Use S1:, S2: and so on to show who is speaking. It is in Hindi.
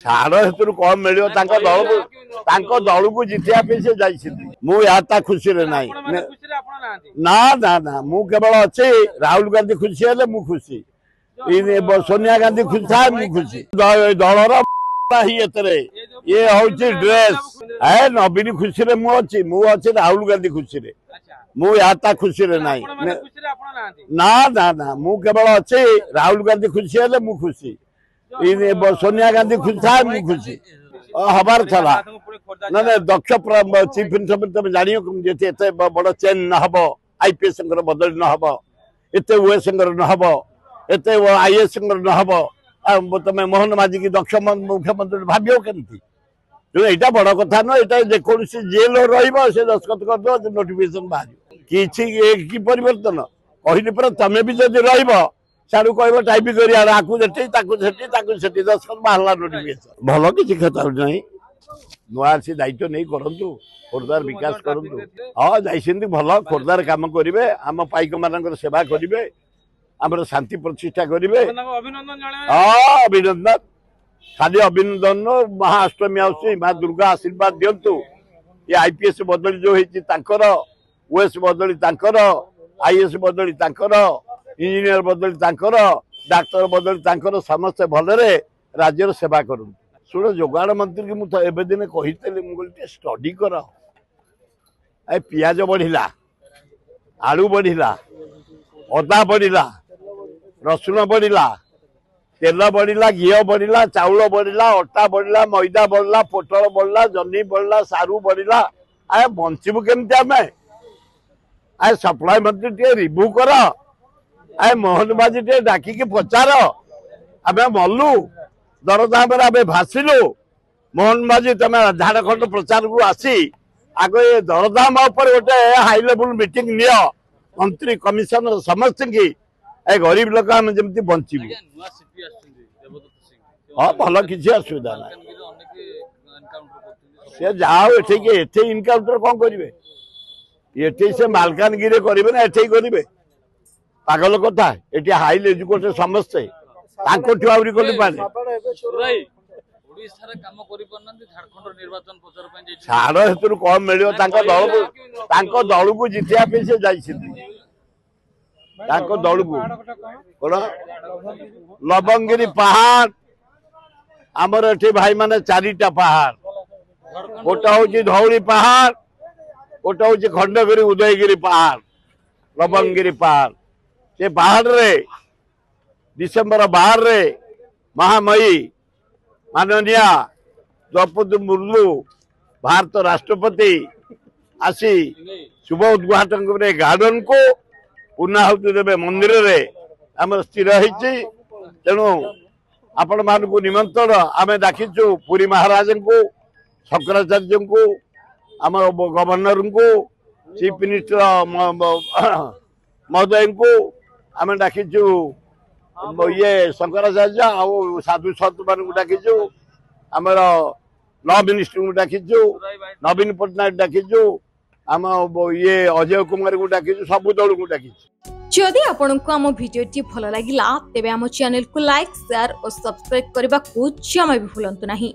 S1: छाड़ हेतु कम मिल दल को जितिया से जाता खुशी ना ना ना ना मु केवल अच्छे राहुल गांधी खुशी है मु खुशी सोनिया गांधी खुशी था मु खुशी दलर ये हूँ ड्रेस है नवीन खुशी रे मुझे राहुल गांधी खुशी रे मुझा खुशी ना ना ना ना मु केवल अच्छे राहुल गांधी खुशी है मु खुशी सोनिया गांधी खुशी था मु खुशी हबार था ना ना दक्ष चीफ मिनिस्टर तुम जान बड़ चेन न हम आईपीएस बदल न हम एत ओएस न हम एत आईएएस न हम तुम मोहन माझी की दक्ष मुख्यमंत्री भाव केमती यहाँ बड़ कथा नुह ये जेकोसी जेल रे दस्खत कर नोटिफिकेशन बाहर कि परिवर्तन कहली पर तुम भी जब रु कह टाइप कर दस्खत बाहर नोटिफिकेशन भल किसी क्षति नहीं नुआ सी दायित्व नहीं करूँ खोर्धार विकास करूँ हाँ जाइए भल खोर्धार कम करेंगे आम पाइक मान सेवा करेंगे आम शांति प्रतिष्ठा करेंगे हाँ अभिनंदन खाली अभिनंदन महाअष्टमी आसी माँ दुर्गा आशीर्वाद दिंतु ये आईपीएस बदली जो होकर ओएस बदली आईएएस बदली इंजीनियर बदली डाक्तर बदली समस्ते भलरे राज्यर सेवा करूँ शुण जोगाड़ मंत्री की मुझे दिन कही स्टडी कर पियाज बढ़ला आलू बढ़ला अदा बढ़ला रसुण बढ़ला तेल बढ़ला घी बढ़ला चाउल बढ़ला अटा बढ़ला मैदा बढ़ला पोटल बढ़ला जन्नी बढ़ला सारू बढ़ला आए बंचबू केमती आम आए सप्लाई मंत्री टे रिव्यू कर आए मोहन बाजी टे डाकिकी पचार आम मलु दरदाम भासिलु मोहन बाजी तुम झारखंड प्रचार को आसी आग ये दरदाम गोटे हाई लेवल मीटिंग नियो मंत्री कमिशनर समस्त की गरीब लोक आम जमी बंचबू हाँ भल किसी असुविधा ना सी जाओ एठे इनकाउंटर कौन करेंगे ये से मालकानगिरी करेंगे ना एठे करेंगे पागल कथा ये हाई एजुकेटेड समस्ते छाड़ हेतु कम मिल दल को जितिया से दल को लवंगिरी पहाड़ आमर एठी भाई माने चारिटा पहाड़ गोटे हूँ धौली पहाड़ गोटे हूँ खंडगिरी उदयगिरी पहाड़ लवंगिरी पहाड़ से पहाड़ रे डिसेम्बर 12 रे महामयी माननीय द्रौपदी मुर्मू भारत राष्ट्रपति आसी शुभ उद्घाटन करे गार्डन को पुनाहुति देवे मंदिर रे आम स्थिर तेणु आपण मान को निमंत्रण आम डाकिचु पुरी महाराज को शंकराचार्य को आम गवर्नर को चीफ मिनिस्टर महोदय को आम डाकिचु ये शंकराचार्य साधु सत मान डाकिचु आमर लॉ मिनिस्टर को डाकिचु नवीन पट्टनायक डाकिचु आम ये अजय कुमार को डाकिचु सब दल को डाकिचु
S2: जदि आपंक आम भिडी भल लगा तेब आम चैनल को लाइक शेयर और सब्सक्राइब करने को जमा भी भूलु नहीं।